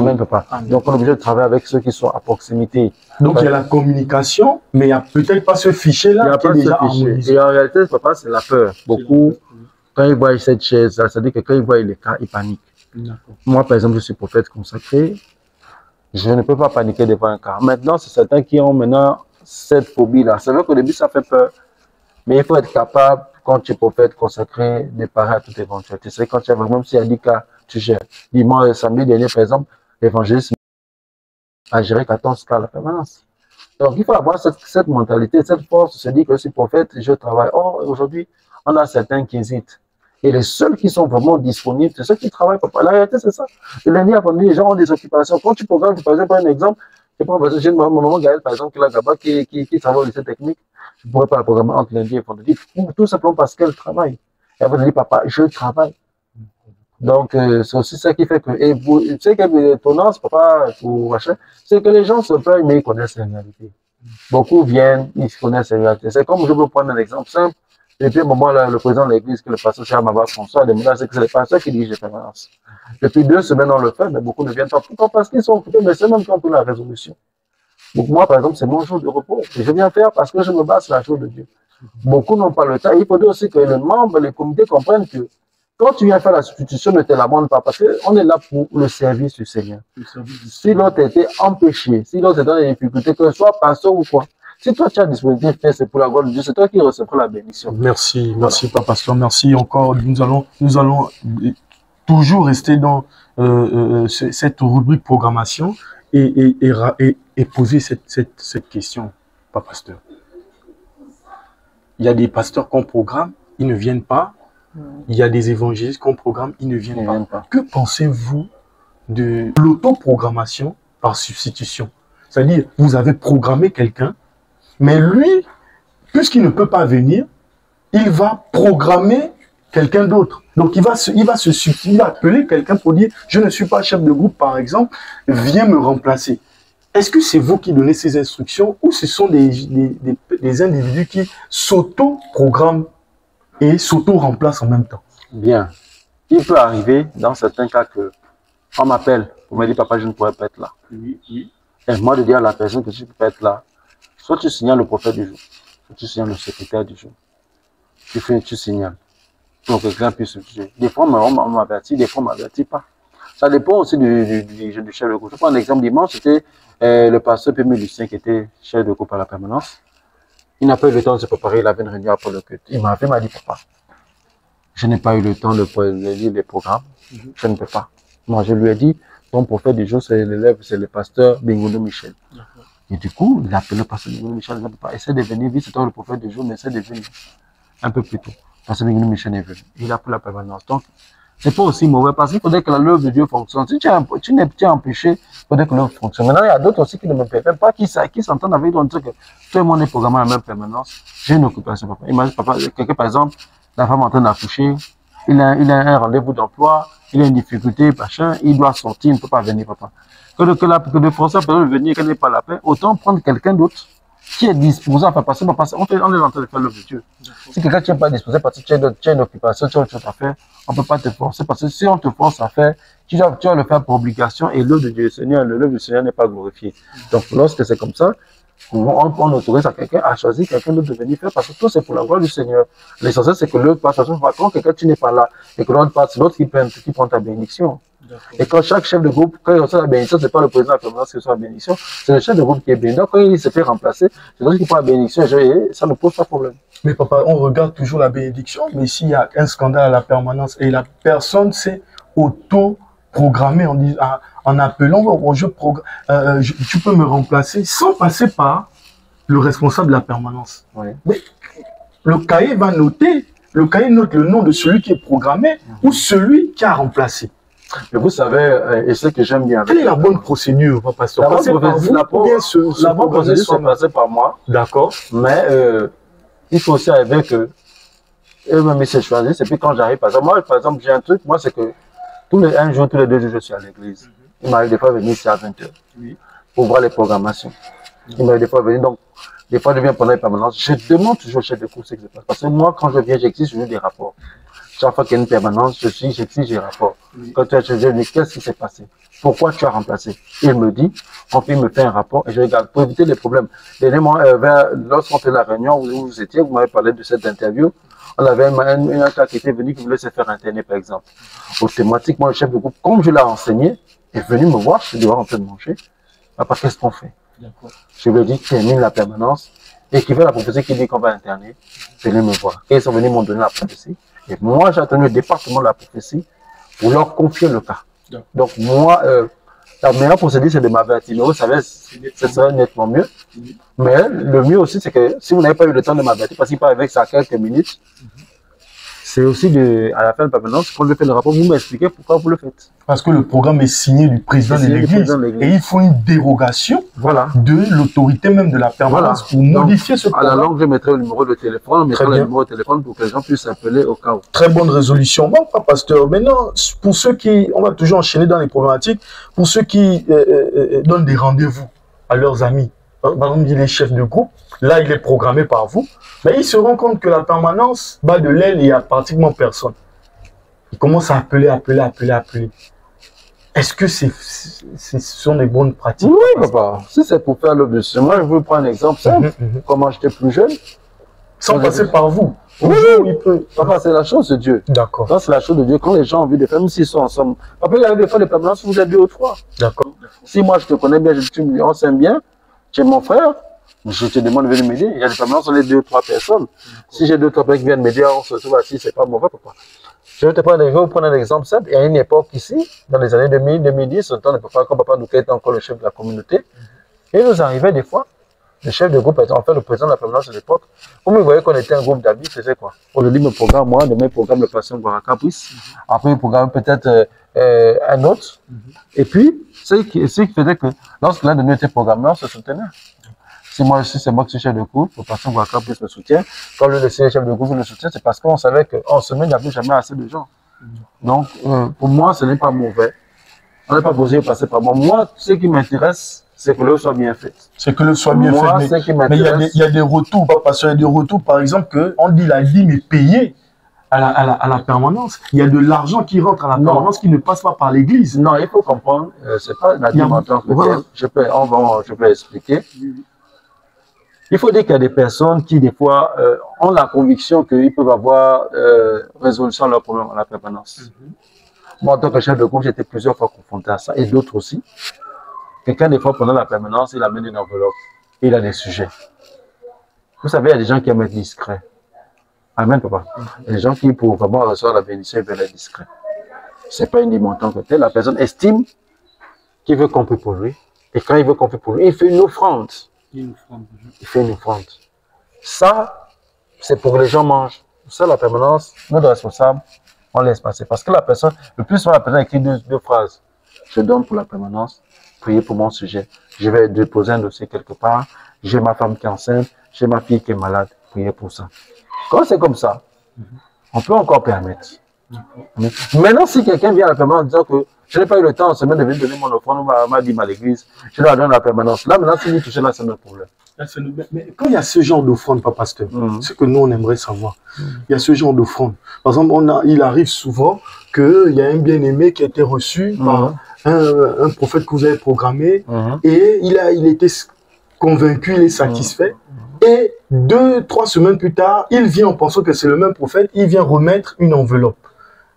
Même pas. Donc, on est obligé de travailler avec ceux qui sont à proximité. Donc, il y a la communication, mais il n'y a peut-être pas ce fichier-là qui est déjà harmonisé. Et en réalité, papa, c'est la peur. Beaucoup, quand ils voient cette chaise, ça veut dire que quand ils voient les cas, ils paniquent. Moi, par exemple, je suis prophète consacré. Je ne peux pas paniquer devant un cas. Maintenant, c'est certains qui ont maintenant cette phobie-là. C'est vrai qu'au début, ça fait peur. Mais il faut être capable, quand tu es prophète consacré, de parer à toute éventualité. C'est quand tu as vraiment, s'il y a 10 cas, tu gères. Dimanche, samedi dernier, par exemple, l'évangéliste a géré 14 cas à la permanence. Donc, il faut avoir cette mentalité, cette force de se dire que je suis prophète, je travaille. Or, aujourd'hui, on a certains qui hésitent. Et les seuls qui sont vraiment disponibles, c'est ceux qui travaillent. La réalité, c'est ça. Le lundi à vendredi, les gens ont des occupations. Quand tu programmes, par exemple, un exemple, j'ai ma maman Gaëlle, par exemple, qui est là-bas, qui travaille au lycée technique. Je ne pourrais pas la programmer entre lundi et vendredi, tout simplement parce qu'elle travaille. Et elle va dire, papa, je travaille. Donc, c'est aussi ça qui fait que, et vous, tu sais que l'étonnant, c'est pas pour machin, c'est que les gens se plaignent, mais ils connaissent la réalité. Beaucoup viennent, ils connaissent la réalité. C'est comme, je peux prendre un exemple simple. Depuis un moment, là, le président de l'église, que le pasteur Charles Maba François, c'est que c'est le pasteur qui dirige les permanences. Depuis 2 semaines, on le fait, mais beaucoup ne viennent pas. Pourquoi? Parce qu'ils sont occupés, mais c'est même quand on a la résolution. Donc, moi, par exemple, c'est mon jour de repos. Et je viens faire parce que je me base sur la chose de Dieu. Beaucoup n'ont pas le temps. Il faudrait aussi que les membres, les comités comprennent que quand tu viens faire la substitution, ne te l'amende pas, parce qu'on est là pour le service du Seigneur. Si l'autre était empêché, si l'autre était dans des difficultés, que ce soit pasteur ou quoi, si toi tu as disponibilité, c'est pour la gloire de Dieu, c'est toi qui recevras la bénédiction. Merci, merci Papa Pasteur, merci encore. Nous allons toujours rester dans cette rubrique programmation et poser cette question, Papa Pasteur. Il y a des pasteurs qu'on programme, ils ne viennent pas. il y a des évangélistes qu'on programme, ils ne viennent Ils pas. viennent pas. Que pensez-vous de l'autoprogrammation par substitution? C'est-à-dire, vous avez programmé quelqu'un, mais lui, puisqu'il ne peut pas venir, il va programmer quelqu'un d'autre. Donc, il va appeler quelqu'un pour dire, je ne suis pas chef de groupe, par exemple, viens me remplacer. Est-ce que c'est vous qui donnez ces instructions ou ce sont des individus qui s'auto-programment et s'auto-remplacent en même temps? Bien. Il peut arriver, dans certains cas, que on m'appelle pour me dire, papa, je ne pourrais pas être là. Oui, oui. Et moi, de dire à la personne que tu ne peux pas être là, soit tu signales le prophète du jour, soit tu signales le secrétaire du jour. Tu signales. Pour que quelqu'un puisse se juger. Des fois, on m'avertit, des fois, on ne m'avertit pas. Ça dépend aussi du chef de groupe. Je prends un exemple dimanche, c'était le pasteur Pémé Lucien qui était chef de groupe à la permanence. Il n'a pas eu le temps de se préparer, il avait une réunion après le culte. Il m'a appelé, il m'a dit, papa, je n'ai pas eu le temps de lire les programmes, je ne peux pas. Moi, je lui ai dit, ton prophète du jour, c'est l'élève, c'est le pasteur Bengono Michel. Et du coup, il a appelé le pasteur Bengono Michel, il m'a dit, papa, essaie de venir vite, c'est toi le prophète du jour, mais essaie de venir un peu plus tôt. Parce que Bengono Michel est venu. Il a pris la permanence. Donc, c'est pas aussi mauvais parce qu'il faudrait que l'œuvre de Dieu fonctionne. Si tu n'es pas empêché, il faudrait que l'œuvre fonctionne. Maintenant, il y a d'autres aussi qui ne me permettent pas, qui s'entendent avec toi, dire que tout le monde est programmé à la même permanence. J'ai une occupation, papa. Imagine, papa, quelqu'un, par exemple, la femme est en train d'accoucher, il a un rendez-vous d'emploi, il a une difficulté, machin, il doit sortir, il ne peut pas venir, papa. Que de forcer la personne de venir, qu'elle n'ait pas la paix, autant prendre quelqu'un d'autre qui est disposé à faire passer, on est en train de faire l'œuvre de Dieu. Si quelqu'un qui n'est pas disposé parce que tu as une occupation, tu as autre chose à faire, on ne peut pas te forcer parce que si on te force à faire, tu vas le faire pour obligation et l'œuvre de Dieu, l'œuvre du Seigneur n'est pas glorifiée. Donc lorsque c'est comme ça, on autorise à quelqu'un à choisir quelqu'un d'autre de venir faire parce que tout c'est pour la gloire du Seigneur. L'essentiel c'est que l'autre passe, quand quelqu'un tu n'es pas là et que l'autre passe, l'autre qui prend ta bénédiction. Et quand chaque chef de groupe, quand il reçoit la bénédiction, c'est pas le président de la permanence qui reçoit la bénédiction, c'est le chef de groupe qui est béni. Donc quand il se fait remplacer, c'est l'autre qui prend la bénédiction et ça ne pose pas de problème. Mais papa, on regarde toujours la bénédiction, mais s'il y a un scandale à la permanence et la personne s'est auto-programmée en appelant, tu peux me remplacer sans passer par le responsable de la permanence. Oui. Mais le cahier va noter, le cahier note le nom de celui qui est programmé ou celui qui a remplacé. Mais vous savez, et ce que j'aime bien. Quelle est la bonne procédure, pasteur? La bonne procédure, c'est passer par moi. D'accord. Mais il faut aussi arriver que eux-mêmes ils se choisissent. Et puis quand j'arrive, par exemple, j'ai un truc, moi c'est que un jour, tous les 2 jours, je suis à l'église. Il m'arrive des fois de venir ici à 20h pour voir les programmations. Il m'arrive des fois de venir, donc des fois je viens pendant les permanences. Je demande toujours au chef de cours ce qui se passe. Parce que moi, quand je viens, j'exige toujours des rapports. Chaque fois qu'il y a une permanence, j'exige des rapports. Quand tu as changé, qu'est-ce qui s'est passé? Pourquoi tu as remplacé? Il me dit, il me fait un rapport et je regarde pour éviter les problèmes. Dernièrement, lorsqu'on fait la réunion où vous étiez, vous m'avez parlé de cette interview, on avait un cas qui était venu qui voulait se faire interner, par exemple. Automatiquement, le chef de groupe, comme je l'ai enseigné, est venu me voir, je suis dehors en train de manger. Papa, qu'est-ce qu'on fait? Je lui ai dit, termine la permanence, et qui fait la prophétie qui dit qu'on va interner, venez me voir. Et ils sont venus m'ont donné la prophétie. Et moi, j'ai attendu le département de la prophétie pour leur confier le cas. Donc, moi, la meilleure procédure, c'est de m'avertir. Mais vous savez, ce serait nettement mieux. Mais le mieux aussi, c'est que si vous n'avez pas eu le temps de m'avertir, parce qu'il peut avec ça quelques minutes, c'est aussi à la fin de la permanence, quand je fais le rapport, vous m'expliquez pourquoi vous le faites. Parce que le programme est signé du président de l'église. Et il faut une dérogation de l'autorité même de la permanence pour modifier ce programme. À la longue, je mettrai le numéro de téléphone, pour que les gens puissent appeler au cas où. Très bonne résolution. Bon, pasteur, maintenant, pour ceux qui, on va toujours enchaîner dans les problématiques, pour ceux qui donnent des rendez-vous à leurs amis, par exemple, les chefs de groupe, là, il est programmé par vous, mais ils se rendent compte que la permanence bat de l'aile et il n'y a pratiquement personne. Ils commencent à appeler. Est-ce que ce sont des bonnes pratiques? Oui, papa. Si c'est pour faire le bus. Moi, je veux prendre un exemple simple. Comment j'étais plus jeune. Sans passer par vous. Oui, papa, c'est la chose de Dieu. D'accord. C'est la chose de Dieu. Quand les gens ont envie de faire, même s'ils sont ensemble. Papa, il y a des fois les permanences, vous êtes 2 ou 3. D'accord. Si moi, je te connais bien, on s'aime bien, tu es mon frère, je te demande de venir m'aider. Il y a des permanences, on est 2 ou 3 personnes. Si j'ai 2 ou 3 personnes qui viennent m'aider, on se trouve assis, c'est pas mauvais, papa. Je vais vous prendre un exemple simple. Il y a une époque ici, dans les années 2000, 2010, au temps de papa, quand papa nous était encore le chef de la communauté, et il nous arrivait des fois Le chef de groupe, en fait, le président de la permanence de l'époque, comme vous voyez qu'on était un groupe d'amis, c'est quoi? Aujourd'hui, me programme moi, demain, il programme le patient Guaraka Caprice. Après, il programme peut-être un autre. Et puis, ce qui faisait que lorsque l'un de nous était programmé, on se soutenait. Si moi, c'est moi qui suis chef de groupe, le patient Guaraka Caprice me soutient. Quand le chef de groupe me soutient, c'est parce qu'on savait qu'en semaine, il n'y avait jamais assez de gens. Donc, pour moi, ce n'est pas mauvais. On n'est pas posé de passer par moi. Moi, ce qui m'intéresse, c'est que l'œuvre soit bien faite. C'est que l'œuvre soit bien faite. Mais il y a des retours, parce qu'il y a des retours, par exemple, qu'on dit la dîme est payée à la permanence. Il y a de l'argent qui rentre à la permanence qui ne passe pas par l'église. Non, il faut comprendre, c'est pas la dîme en tant que telle. Je peux expliquer. Il faut dire qu'il y a des personnes qui, des fois, ont la conviction qu'ils peuvent avoir résolution à leurs problèmes à la permanence. Moi, en tant que chef de groupe, j'étais plusieurs fois confronté à ça, et d'autres aussi. Quelqu'un, des fois, pendant la permanence, il amène une enveloppe, et il a des sujets. Vous savez, il y a des gens qui aiment être discrets. Amen, papa. Il y a des gens qui, pour vraiment recevoir la bénédiction, ils veulent être discrets. C'est pas une dîme en tant que telle. La personne estime qu'il veut qu'on prie pour lui, et quand il veut qu'on prie pour lui, il fait une offrande. Il fait une offrande. Ça, c'est pour que les gens mangent. Ça, la permanence, nous, les responsables, on laisse passer. Parce que la personne, le plus souvent, la personne écrit deux phrases. Je donne pour la permanence, priez pour mon sujet. Je vais déposer un dossier quelque part. J'ai ma femme qui est enceinte, j'ai ma fille qui est malade, priez pour ça. Quand c'est comme ça, on peut encore permettre. Maintenant, si quelqu'un vient à la permanence en disant que je n'ai pas eu le temps en semaine de venir donner mon offrande, on m'a dit à l'église, je dois donner la permanence. Là, maintenant, s'il dit toucher là, c'est notre problème. Mais quand il y a ce genre d'offrande, pas pasteur, ce que nous on aimerait savoir, il y a ce genre d'offrande. Par exemple, il arrive souvent qu'il y a un bien-aimé qui a été reçu par un prophète que vous avez programmé et il était convaincu, il est satisfait. Et 2-3 semaines plus tard, il vient en pensant que c'est le même prophète, il vient remettre une enveloppe.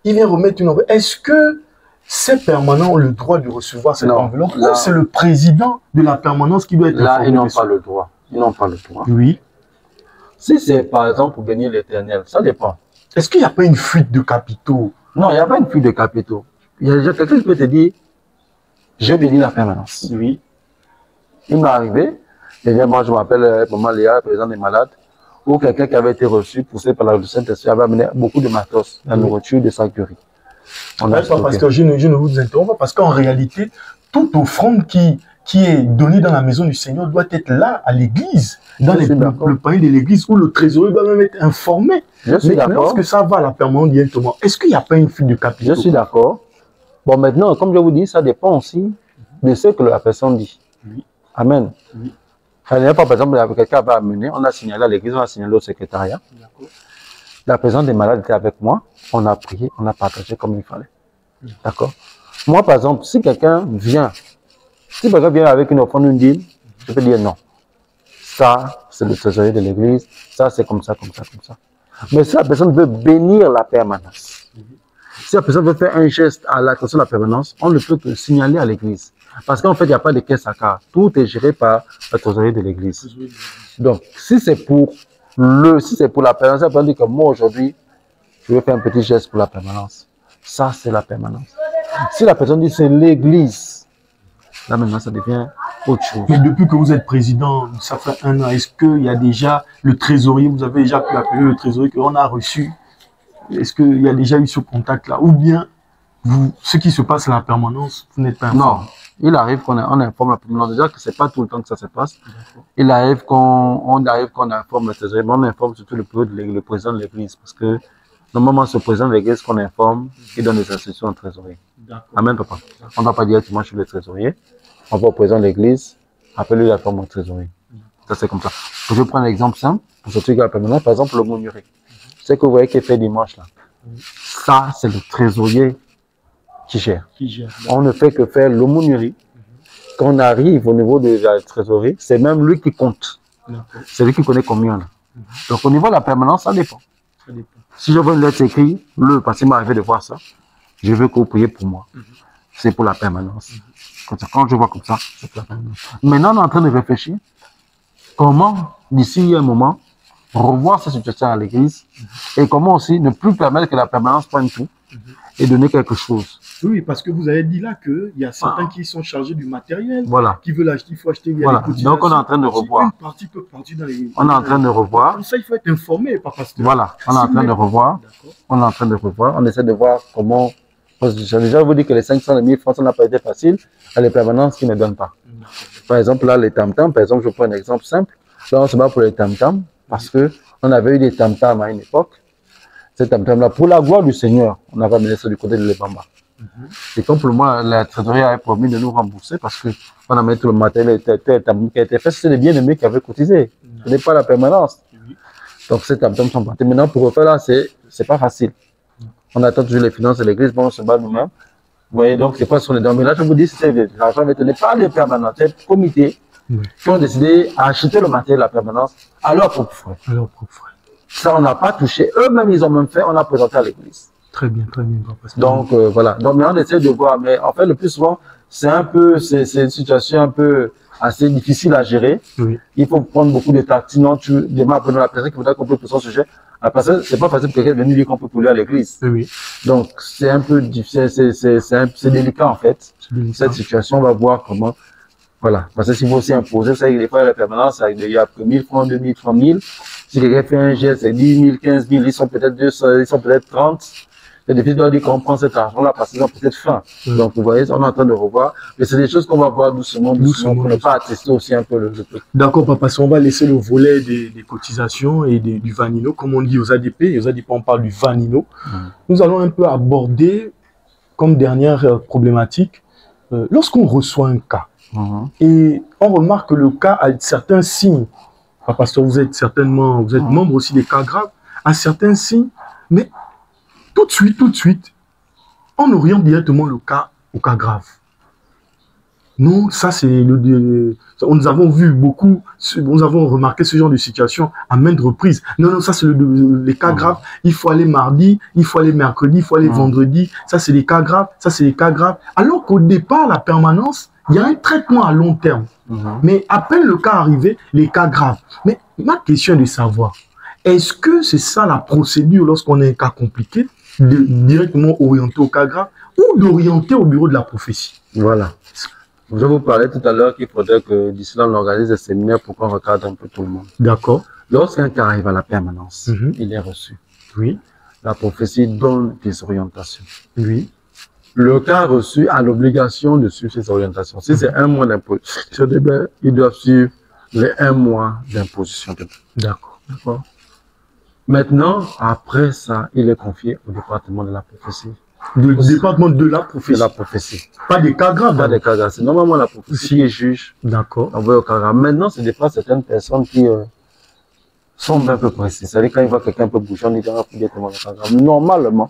Est-ce que ces permanents ont le droit de recevoir cette enveloppe? Ou c'est le président de la permanence qui doit être informé? Là, ils n'ont pas le droit. Ils n'ont pas le droit. Oui. Si c'est par exemple pour gagner l'éternel, ça dépend. Est-ce qu'il n'y a pas une fuite de capitaux? Non, il n'y a pas une fuite de capitaux. Il y a déjà quelqu'un qui peut te dire, je bénis la permanence. Oui. Il m'est arrivé, moi je m'appelle Maman Léa, président des malades, ou quelqu'un qui avait été reçu, poussé par la Saint-Esprit, avait amené beaucoup de matos, la nourriture, des sacs de riz. Parce que je ne vous interromps pas, parce qu'en réalité, toute offrande qui est donnée dans la maison du Seigneur doit être là, à l'église, dans le panier de l'église, où le trésorier doit même être informé. Je suis d'accord. Lorsque ça va à la permanence directement, est-ce qu'il n'y a pas une fuite de capitaux? Je suis d'accord. Bon, maintenant, comme je vous dis, ça dépend aussi de ce que la personne dit. Oui. Amen. Oui. Par exemple, quelqu'un va amener, on a signalé à l'église, on a signalé au secrétariat. La présidente des malades était avec moi, on a prié, on a partagé comme il fallait. D'accord? Moi, par exemple, si quelqu'un vient, avec une offrande, une dîme, je peux dire non. Ça, c'est le trésorier de l'église, ça, c'est comme ça, comme ça, comme ça. Mais si la personne veut bénir la permanence, si la personne veut faire un geste à la question de la permanence, on ne peut que signaler à l'église. Parce qu'en fait, il n'y a pas de caisse à carte. Tout est géré par le trésorier de l'église. Donc, si c'est pour la permanence, ça peut dire que moi, aujourd'hui, je vais faire un petit geste pour la permanence. Ça, c'est la permanence. Si la personne dit c'est l'église, là maintenant, ça devient autre chose. Mais depuis que vous êtes président, ça fait 1 an, est-ce qu'il y a déjà le trésorier, vous avez déjà pu appeler le trésorier qu'on a reçu? Est-ce qu'il y a déjà eu ce contact-là? Ou bien, ce qui se passe à la permanence, vous n'êtes pas informé? Non, il arrive qu'on informe la permanence. Déjà que ce n'est pas tout le temps que ça se passe. Il arrive qu'on informe le trésorier, mais on informe surtout le président de l'église. Parce que normalement, ce président de l'église qu'on informe, il donne des instructions au trésorier. Amen, papa. On ne va pas dire que moi je suis le trésorier. On va au président de l'église, appelle-lui la forme au trésorier. Ça, c'est comme ça. Je prends un exemple simple pour ce truc à la permanence. Par exemple, l'aumônerie. Ce que vous voyez qui est fait dimanche là. Ça, c'est le trésorier qui gère. On ne fait que faire l'aumônerie. Quand on arrive au niveau de la trésorerie, c'est même lui qui compte. C'est lui qui connaît combien là. Donc au niveau de la permanence, ça dépend. Si je veux une lettre écrite, parce qu'il m'est arrivé de voir ça, je veux que vous priez pour moi. C'est pour la permanence. Quand je vois comme ça, c'est pour la permanence. Maintenant, on est en train de réfléchir comment, d'ici un moment, revoir cette situation à l'église et comment aussi ne plus permettre que la permanence prenne tout et donner quelque chose. Oui, parce que vous avez dit là qu'il y a certains qui sont chargés du matériel, Voilà. qui veulent acheter, il faut acheter. Voilà. Donc, on est en train de revoir. Une partie peut partir dans les... On est en train de revoir. Comme ça, il faut être informé, pas pasteur. Voilà, on est en train de revoir. On est en train de revoir. On essaie de voir comment. J'ai déjà vous dit que les 500 et 1000 francs, ça n'a pas été facile. À les permanences qui ne donnent pas. Par exemple, là, les tam-tams, par exemple, je prends un exemple simple. Là, on se bat pour les tam-tams parce qu'on avait eu des tam-tams à une époque. Ces tam-tams-là, pour la gloire du Seigneur, on avait amené ça du côté de l'Ebamba. Et comme pour moi, la trésorerie avait promis de nous rembourser parce qu'on a mis tout le matériel qui a été fait. C'est les bien-aimés qui avaient cotisé. Ce n'est pas la permanence. Donc, ces tam-tams sont partis. Maintenant, pour refaire là, c'est pas facile. On attend toujours les finances de l'église, bon, on se bat nous-mêmes. Vous voyez, donc, c'est pas sur les dents. Mais là, je vous dis, l'argent ne tenait pas les permanents, c'est le comité qui ont décidé d'acheter le matériel de la permanence à leur propre frais. Ça, on n'a pas touché. Eux-mêmes, ils ont même fait, on a présenté à l'église. Très bien, très bien. Donc, voilà. Donc, mais on essaie de voir. Mais en fait, le plus souvent, c'est une situation un peu assez difficile à gérer. Oui. Il faut prendre beaucoup de tactique. Sinon, tu démarres pour la personne qui voudra qu'on peut pour son sujet. La personne, c'est pas facile pour quelqu'un de venir dire qu'on peut pour lui à l'église. Oui. Donc, c'est un peu difficile, c'est délicat, en fait. Cette situation, on va voir comment. Voilà. Parce que si vous aussi imposer, ça, des fois, la permanence, il y a que 1000 francs, 2000, 3000. Si quelqu'un fait un geste, c'est 10 000, 15 000, ils sont peut-être 200, ils sont peut-être 30. C'est difficile de dire qu'on prend cet argent-là parce qu'ils ont peut-être faim. Donc, vous voyez, on est en train de revoir. Mais c'est des choses qu'on va voir doucement pour ne pas attester aussi un peu le truc. D'accord, papa, on va laisser le volet des cotisations et du vanino, comme on dit aux ADP. Aux ADP, on parle du vanino. Nous allons un peu aborder, comme dernière problématique, lorsqu'on reçoit un cas, et on remarque que le cas a certains signes. Pasteur, vous êtes membre aussi des cas graves, a certains signes, mais tout de suite, on oriente directement le cas au cas grave. Non, ça c'est nous avons vu beaucoup, nous avons remarqué ce genre de situation à maintes reprises. Non, ça c'est les cas graves. Il faut aller mardi, il faut aller mercredi, il faut aller vendredi. Ça c'est les cas graves, ça c'est les cas graves. Alors qu'au départ, la permanence, il y a un traitement à long terme. Mais après le cas arrivé, les cas graves. Mais ma question est de savoir, est-ce que c'est ça la procédure lorsqu'on a un cas compliqué, de directement orienter au cas grave ou d'orienter au bureau de la prophétie? Voilà. Je vous parlais tout à l'heure qu'il faudrait que d'ici là, on organise des séminaires pour qu'on recadre un peu tout le monde. D'accord. Lorsqu'un cas arrive à la permanence, il est reçu. Oui. La prophétie donne des orientations. Oui. Le cas reçu a l'obligation de suivre ces orientations. Si c'est un mois d'imposition de biens, ils doivent suivre les 1 mois d'imposition de biens. D'accord. D'accord. Maintenant, après ça, il est confié au département de la prophétie. Le département de la prophétie. De la prophétie. Pas des cas graves. Pas des cas graves. C'est normalement la prophétie qui juge. D'accord. Envoyé au cas grave. Maintenant, c'est des fois certaines personnes qui sont un peu précises. C'est-à-dire quand ils voient quelqu'un un peu bouger, on dit directement le cas grave. Normalement,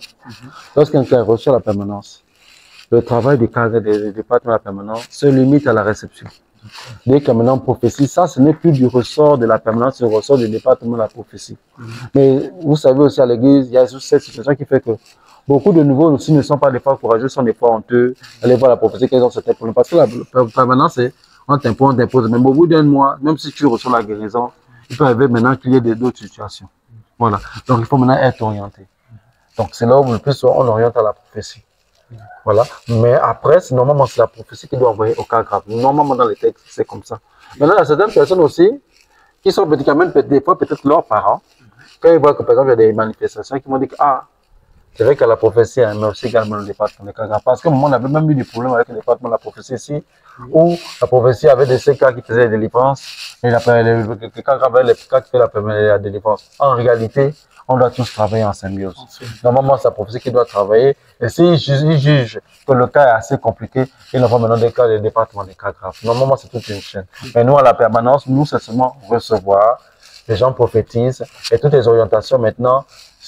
lorsqu'un cas est reçu à la permanence, le travail des départements de la permanence se limite à la réception. Dès que maintenant prophétie, ça ce n'est plus du ressort de la permanence, c'est le ressort du département de la prophétie. Mais vous savez aussi à l'église, il y a cette situation qui fait que beaucoup de nouveaux aussi ne sont pas des fois courageux, sont des fois honteux, aller voir la prophétie qu'ils ont certains problèmes. Parce que la permanence, c'est on t'impose. Même au bout d'un mois, même si tu reçois la guérison, il peut arriver maintenant qu'il y ait d'autres situations. Voilà. Donc il faut maintenant être orienté. Donc c'est là où le plus souvent on oriente à la prophétie. Voilà. Mais après, normalement, c'est la prophétie qui doit envoyer au cas grave. Normalement, dans les textes, c'est comme ça. Maintenant, il y a certaines personnes aussi qui sont quand même des fois peut-être leurs parents. Quand ils voient que, par exemple, il y a des manifestations qui m'ont dit que, c'est vrai que la prophétie a aussi également le département des cas graves. Parce qu'à un moment, on avait même eu des problèmes avec le département de la prophétie ici, où la prophétie avait des cas qui faisaient des délivrances, et les cas graves avaient les cas qui faisaient la délivrance. En réalité, on doit tous travailler en symbiose. Normalement, c'est la prophétie qui doit travailler. Et s'ils jugent que le cas est assez compliqué, ils envoient maintenant des cas des départements des cas graves. Normalement, c'est toute une chaîne. Mais nous, à la permanence, nous, c'est seulement recevoir. Les gens prophétisent. Et toutes les orientations, maintenant,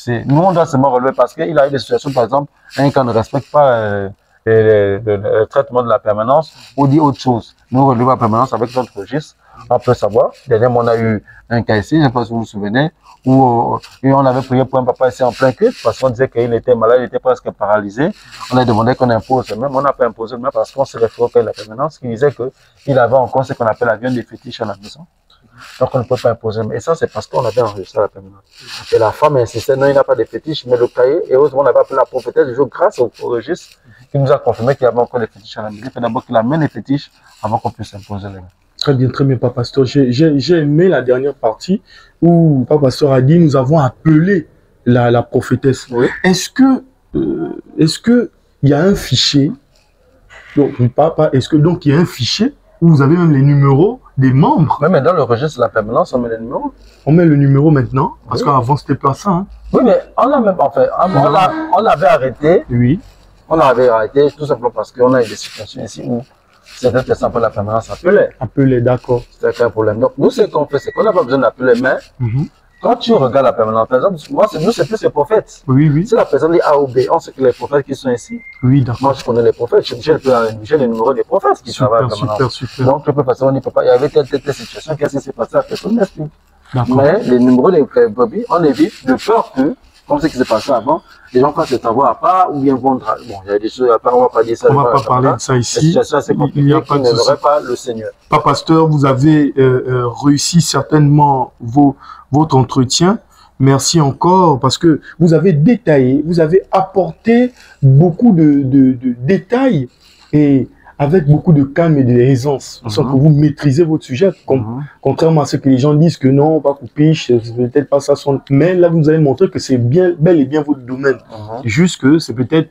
nous, on doit seulement relever parce qu'il a eu des situations, par exemple, un cas ne respecte pas le traitement de la permanence ou dit autre chose. Nous, relevons la permanence avec notre registre. On peut savoir. Dernièrement, on a eu un cas ici, je ne sais pas si vous vous souvenez, où on avait prié pour un papa ici en plein culte parce qu'on disait qu'il était malade, il était presque paralysé. On a demandé qu'on impose le même. On n'a pas imposé le même parce qu'on s'est référé à la permanence qui disait qu'il avait encore ce qu'on appelle la viande des fétiches à la maison. Donc on ne peut pas imposer. Et ça, c'est parce qu'on avait enregistré la permanence. Et la femme insistait, non, il n'a pas de fétiche, mais le cahier, et heureusement, on avait appelé la prophétesse du jour grâce au registre qui nous a confirmé qu'il y avait encore des fétiches à la maison. Il faut d'abord qu'il amène les fétiches avant qu'on puisse imposer les mains. Très bien, Papa Pasteur. J'ai aimé la dernière partie où Papa Pasteur a dit nous avons appelé la prophétesse. Oui. Est-ce que il y a un fichier? Donc, est-ce que donc il y a un fichier où vous avez même les numéros des membres? Mais dans le registre de la permanence, on met les numéros. On met le numéro maintenant, parce qu'avant c'était pas ça. Hein. Oui, mais on l'a même pas fait. On l'avait arrêté. Oui. On l'avait arrêté tout simplement parce qu'on a eu des situations ici où certaines personnes pour la permanence appelaient. Appelaient, d'accord. C'est un problème. Donc, nous, ce qu'on fait, c'est qu'on n'a pas besoin d'appeler, mais quand tu regardes la permanence, par exemple, moi, nous, c'est plus les prophètes. Oui, oui. Si la personne dit A ou B, on sait que les prophètes qui sont ici. Oui, d'accord. Moi, je connais les prophètes. J'ai les numéros des prophètes qui travaillent à la permanence. Super. Donc, je peux facilement dire, papa, il y avait telle situation, qu'est-ce qui s'est passé, la personne m'explique. Mais les numéros des brebis, on évite de peur que, comme ce qui s'est passé avant, les gens fassent le travail à part ou bien vont. Bon, il y a des choses à part, on ne va pas dire ça. On ne va pas parler de ça ici. Il n'y a pas de souci. Pas le Seigneur. Papa Pasteur, vous avez réussi certainement votre entretien. Merci encore parce que vous avez détaillé, vous avez apporté beaucoup de détails et avec beaucoup de calme et d'aisance. On sent que vous maîtrisez votre sujet, contrairement à ce que les gens disent que non, pas couper, c'est peut-être pas ça. Mais là, vous avez montré que c'est bel et bien votre domaine. Juste que c'est peut-être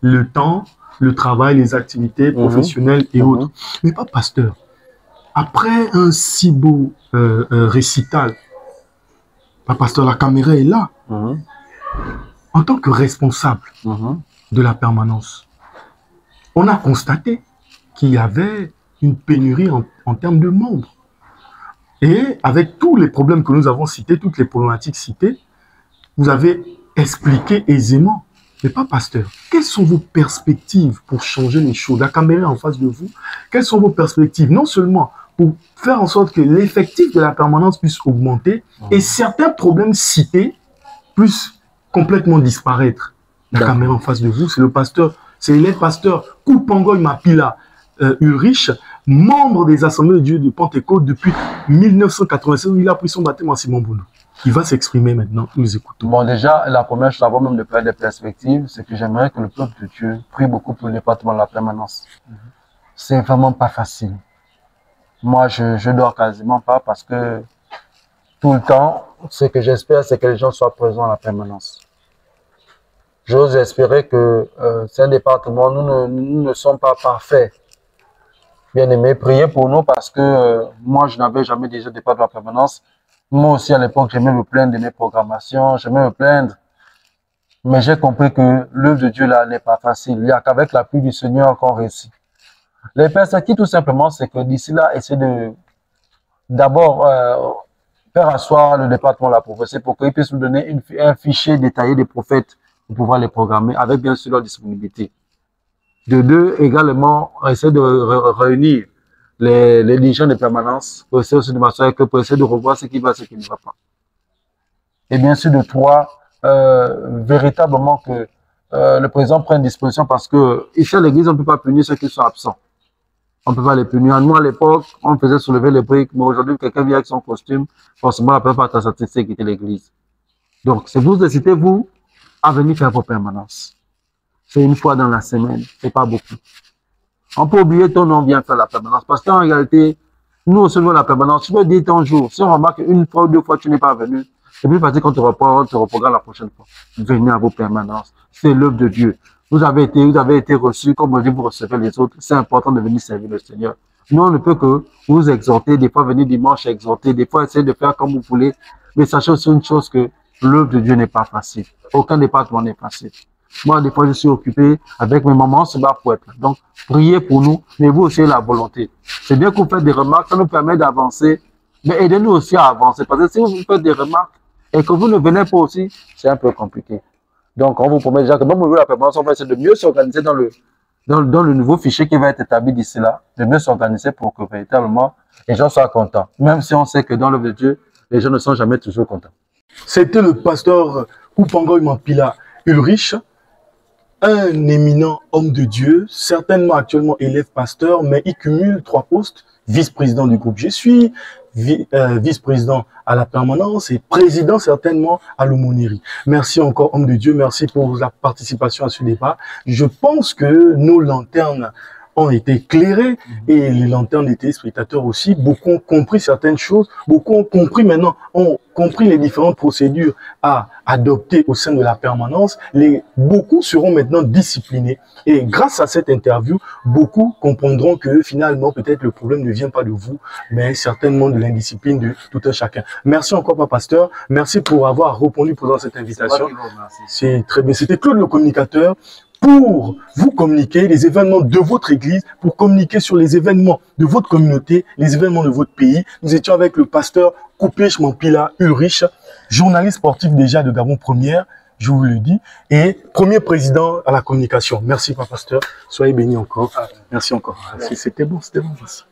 le temps, le travail, les activités professionnelles et autres. Mais pas Pasteur. Après un si beau récital, Papa Pasteur, la caméra est là. En tant que responsable de la permanence, on a constaté qu'il y avait une pénurie en termes de membres. Et avec tous les problèmes que nous avons cités, toutes les problématiques citées, vous avez expliqué aisément. Mais pas Pasteur, quelles sont vos perspectives pour changer les choses? La caméra est en face de vous. Quelles sont vos perspectives? Non seulement pour faire en sorte que l'effectif de la permanence puisse augmenter et certains problèmes cités puissent complètement disparaître. La caméra en face de vous, c'est le pasteur, c'est l'élève pasteur Koupangoy Mapila Ulrich, membre des Assemblées de Dieu de Pentecôte depuis 1996, où il a pris son baptême en Simon Boulou. Il va s'exprimer maintenant, nous écoutons. Bon, déjà, la première chose, avant même de faire des perspectives, c'est que j'aimerais que le peuple de Dieu prie beaucoup pour le département de la permanence. C'est vraiment pas facile. Moi, je dors quasiment pas parce que tout le temps, ce que j'espère, c'est que les gens soient présents à la permanence. J'ose espérer que c'est un département, nous ne sommes pas parfaits. Bien aimé, priez pour nous parce que moi, je n'avais jamais déjà de département de la permanence. Moi aussi, à l'époque, j'aimais me plaindre de mes programmations, j'aimais me plaindre. Mais j'ai compris que l'œuvre de Dieu, là, n'est pas facile. Il n'y a qu'avec l'appui du Seigneur qu'on réussit. Les perspectives, tout simplement, c'est que d'ici là, essayer de d'abord faire asseoir le département de la prophétie pour qu'il puisse nous donner un fichier détaillé des prophètes pour pouvoir les programmer avec bien sûr leur disponibilité. De deux, également, essayer de réunir les dirigeants de permanence pour essayer aussi de m'assurer que pour essayer de revoir ce qui va, ce qui ne va pas. Et bien sûr, de trois, véritablement que le président prenne disposition parce que ici à l'église, on ne peut pas punir ceux qui sont absents. On ne peut pas les punir. Nous, à l'époque, on faisait soulever les briques, mais aujourd'hui, quelqu'un vient avec son costume, forcément, la personne va être satisfaite de quitter l'église. Donc, c'est vous incitez, vous, à venir faire vos permanences. C'est une fois dans la semaine, c'est pas beaucoup. On peut oublier ton nom, vient faire la permanence. Parce qu'en réalité, nous, au sein de la permanence, tu peux dire ton jour. Si on remarque une fois ou deux fois, tu n'es pas venu, c'est plus facile quand tu reprogrammes la prochaine fois. Venez à vos permanences. C'est l'œuvre de Dieu. Vous avez été reçus, comme on dit, vous recevez les autres. C'est important de venir servir le Seigneur. Nous, on ne peut que vous exhorter, des fois venir dimanche exhorter, des fois essayer de faire comme vous voulez. Mais sachez aussi une chose que l'œuvre de Dieu n'est pas facile. Aucun département n'est facile. Moi, des fois, je suis occupé avec mes mamans, c'est pas pour être là. Donc, priez pour nous, mais vous aussi la volonté. C'est bien que vous faites des remarques, ça nous permet d'avancer, mais aidez-nous aussi à avancer. Parce que si vous faites des remarques et que vous ne venez pas aussi, c'est un peu compliqué. Donc, on vous promet déjà que dans la permanence, on va essayer de mieux s'organiser dans le nouveau fichier qui va être établi d'ici là, de mieux s'organiser pour que véritablement les gens soient contents. Même si on sait que dans l'œuvre de Dieu, les gens ne sont jamais toujours contents. C'était le pasteur Koupangoy Mapila Ulrich, un éminent homme de Dieu, certainement actuellement élève pasteur, mais il cumule 3 postes, vice-président du groupe Je suis, vice-président à la permanence et président certainement à l'aumônerie. Merci encore, homme de Dieu, merci pour la participation à ce débat. Je pense que nos lanternes ont été éclairés et les lanternes des téléspectateurs aussi. Beaucoup ont compris certaines choses, beaucoup ont compris maintenant, ont compris les différentes procédures à adopter au sein de la permanence. Beaucoup seront maintenant disciplinés et grâce à cette interview, beaucoup comprendront que finalement peut-être le problème ne vient pas de vous, mais certainement de l'indiscipline de tout un chacun. Merci encore, Papa Pasteur. Merci pour avoir répondu pendant cette invitation. C'est très bien. C'était Claude le communicateur, pour vous communiquer les événements de votre église, pour communiquer sur les événements de votre communauté, les événements de votre pays. Nous étions avec le pasteur Koupech Mampila Ulrich, journaliste sportif déjà de Gabon Première, je vous le dis, et premier président à la communication. Merci, Papa Pasteur. Soyez bénis encore. Merci encore. C'était bon, merci.